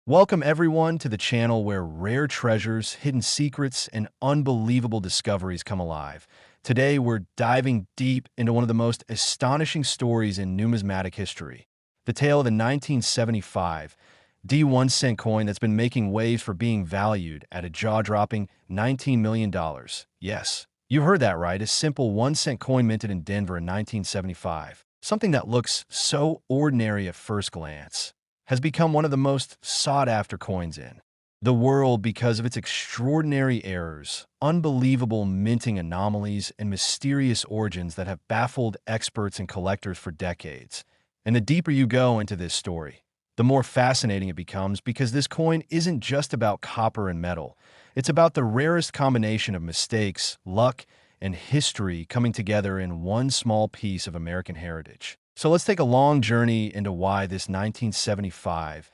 Welcome everyone to the channel where rare treasures, hidden secrets, and unbelievable discoveries come alive. Today we're diving deep into one of the most astonishing stories in numismatic history. The tale of the 1975 D1 cent coin that's been making waves for being valued at a jaw-dropping $19 million. Yes, you heard that right, a simple 1 cent coin minted in Denver in 1975. Something that looks so ordinary at first glance has become one of the most sought-after coins in the world because of its extraordinary errors, unbelievable minting anomalies, and mysterious origins that have baffled experts and collectors for decades. And the deeper you go into this story, the more fascinating it becomes because this coin isn't just about copper and metal. It's about the rarest combination of mistakes, luck, and history coming together in one small piece of American heritage. So let's take a long journey into why this 1975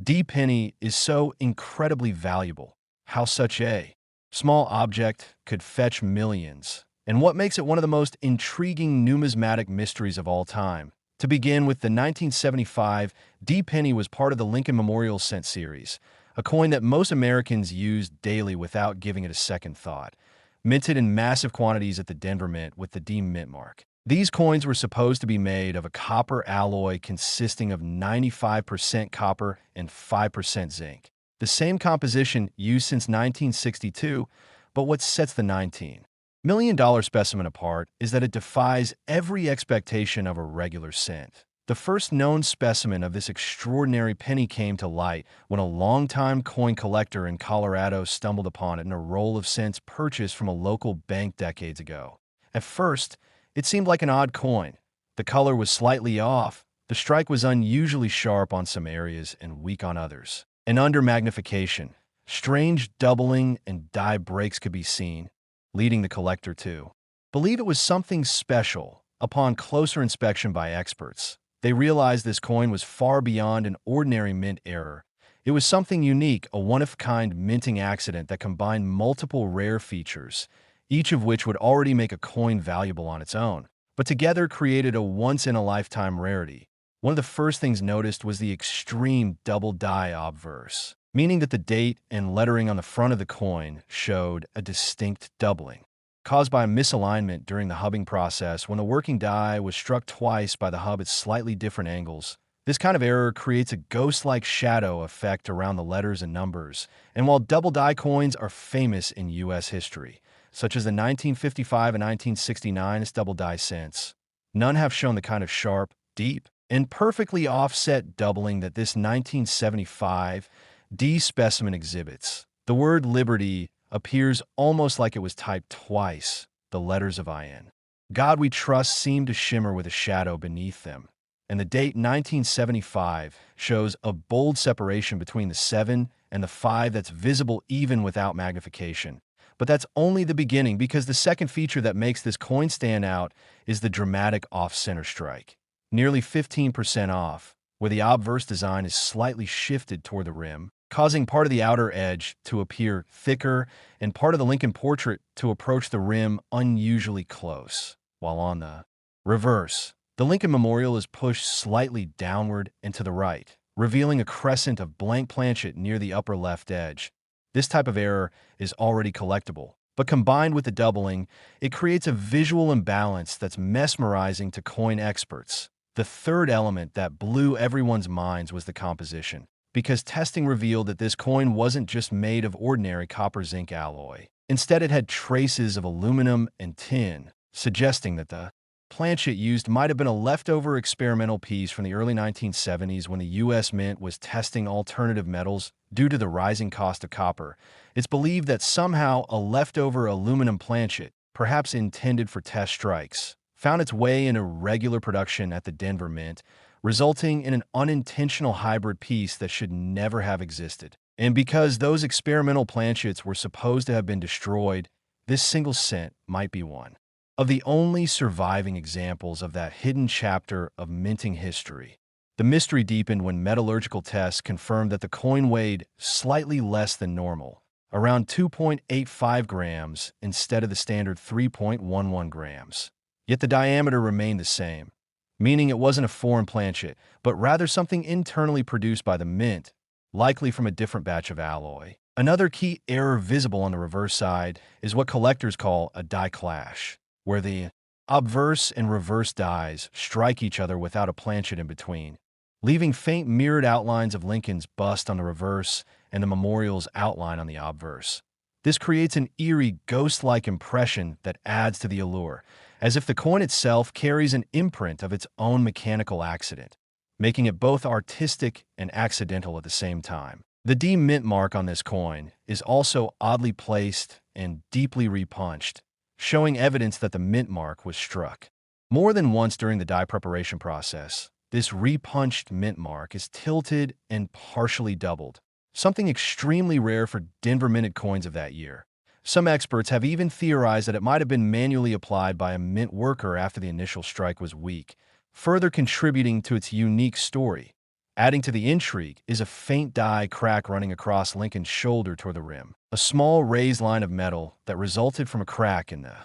D penny is so incredibly valuable, how such a small object could fetch millions, and what makes it one of the most intriguing numismatic mysteries of all time. To begin with, the 1975 D penny was part of the Lincoln Memorial Cent series, a coin that most Americans use daily without giving it a second thought. Minted in massive quantities at the Denver Mint with the D Mint mark. These coins were supposed to be made of a copper alloy consisting of 95% copper and 5% zinc. The same composition used since 1962, but what sets the $19 million specimen apart is that it defies every expectation of a regular cent. The first known specimen of this extraordinary penny came to light when a longtime coin collector in Colorado stumbled upon it in a roll of cents purchased from a local bank decades ago. At first, it seemed like an odd coin. The color was slightly off, the strike was unusually sharp on some areas and weak on others. And under magnification, strange doubling and die breaks could be seen, leading the collector to believe it was something special. Upon closer inspection by experts, they realized this coin was far beyond an ordinary mint error. It was something unique, a one-of-a-kind minting accident that combined multiple rare features, each of which would already make a coin valuable on its own, but together created a once-in-a-lifetime rarity. One of the first things noticed was the extreme double die obverse, meaning that the date and lettering on the front of the coin showed a distinct doubling, caused by a misalignment during the hubbing process when the working die was struck twice by the hub at slightly different angles. This kind of error creates a ghost-like shadow effect around the letters and numbers, and while double die coins are famous in U.S. history, such as the 1955 and 1969 double die cents, none have shown the kind of sharp, deep, and perfectly offset doubling that this 1975 D specimen exhibits. The word liberty appears almost like it was typed twice. The letters of IN God We Trust seem to shimmer with a shadow beneath them, and the date 1975 shows a bold separation between the 7 and the 5 that's visible even without magnification. But that's only the beginning, because the second feature that makes this coin stand out is the dramatic off-center strike. Nearly 15% off, where the obverse design is slightly shifted toward the rim, causing part of the outer edge to appear thicker and part of the Lincoln portrait to approach the rim unusually close. While on the reverse, the Lincoln Memorial is pushed slightly downward and to the right, revealing a crescent of blank planchet near the upper left edge. This type of error is already collectible, but combined with the doubling, it creates a visual imbalance that's mesmerizing to coin experts. The third element that blew everyone's minds was the composition, because testing revealed that this coin wasn't just made of ordinary copper-zinc alloy. Instead, it had traces of aluminum and tin, suggesting that the planchet used might have been a leftover experimental piece from the early 1970s when the U.S. Mint was testing alternative metals due to the rising cost of copper. It's believed that somehow a leftover aluminum planchet, perhaps intended for test strikes, found its way into regular production at the Denver Mint, resulting in an unintentional hybrid piece that should never have existed. And because those experimental planchets were supposed to have been destroyed, this single cent might be one of the only surviving examples of that hidden chapter of minting history. The mystery deepened when metallurgical tests confirmed that the coin weighed slightly less than normal, around 2.85 grams instead of the standard 3.11 grams. Yet the diameter remained the same, meaning it wasn't a foreign planchet, but rather something internally produced by the mint. likely from a different batch of alloy. Another key error visible on the reverse side is what collectors call a die clash, where the obverse and reverse dies strike each other without a planchet in between, leaving faint mirrored outlines of Lincoln's bust on the reverse and the memorial's outline on the obverse. This creates an eerie, ghost-like impression that adds to the allure, as if the coin itself carries an imprint of its own mechanical accident, making it both artistic and accidental at the same time. The D mint mark on this coin is also oddly placed and deeply repunched, showing evidence that the mint mark was struck. More than once during the die preparation process, this repunched mint mark is tilted and partially doubled, something extremely rare for Denver minted coins of that year. Some experts have even theorized that it might have been manually applied by a mint worker after the initial strike was weak, further contributing to its unique story. Adding to the intrigue is a faint die crack running across Lincoln's shoulder toward the rim, a small raised line of metal that resulted from a crack in the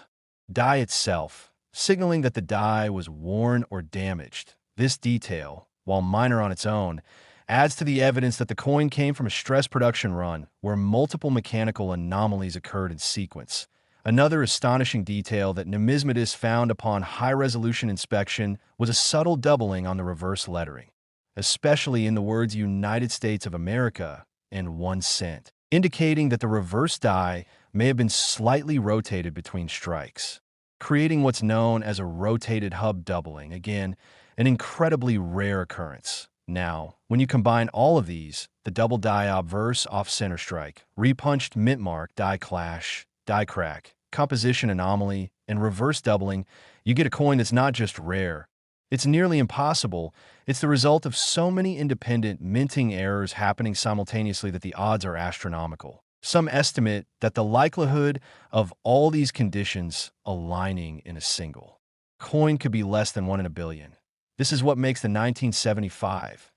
die itself, signaling that the die was worn or damaged. This detail, while minor on its own, adds to the evidence that the coin came from a stress production run where multiple mechanical anomalies occurred in sequence. Another astonishing detail that numismatists found upon high-resolution inspection was a subtle doubling on the reverse lettering, especially in the words United States of America and 1 cent, indicating that the reverse die may have been slightly rotated between strikes, creating what's known as a rotated hub doubling, again, an incredibly rare occurrence. Now, when you combine all of these, the double die obverse off-center strike, repunched mint mark, die clash, die crack, composition anomaly, and reverse doubling, you get a coin that's not just rare. It's nearly impossible. It's the result of so many independent minting errors happening simultaneously that the odds are astronomical. Some estimate that the likelihood of all these conditions aligning in a single coin could be less than 1 in a billion. This is what makes the 1975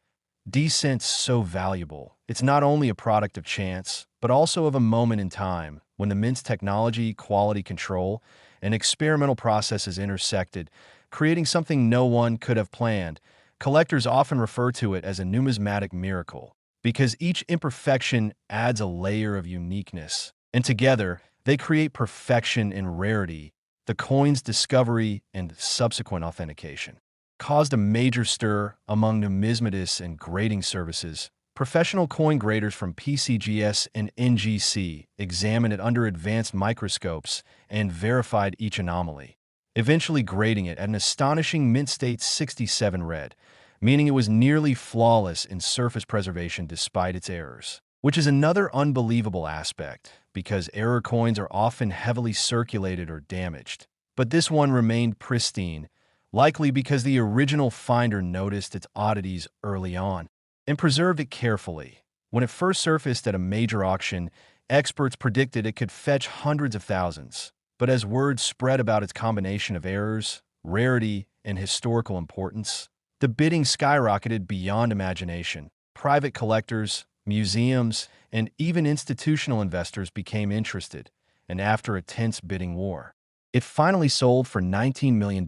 D cent so valuable. It's not only a product of chance, but also of a moment in time when the mint's technology, quality control, and experimental processes intersected, creating something no one could have planned. Collectors often refer to it as a numismatic miracle, because each imperfection adds a layer of uniqueness, and together they create perfection and rarity. The coin's discovery and subsequent authentication caused a major stir among numismatists and grading services. Professional coin graders from PCGS and NGC examined it under advanced microscopes and verified each anomaly, eventually grading it at an astonishing mint state 67 red, meaning it was nearly flawless in surface preservation despite its errors. Which is another unbelievable aspect, because error coins are often heavily circulated or damaged. But this one remained pristine, likely because the original finder noticed its oddities early on and preserved it carefully. When it first surfaced at a major auction, experts predicted it could fetch hundreds of thousands. But as word spread about its combination of errors, rarity, and historical importance, the bidding skyrocketed beyond imagination. Private collectors, museums, and even institutional investors became interested, and after a tense bidding war, it finally sold for $19 million.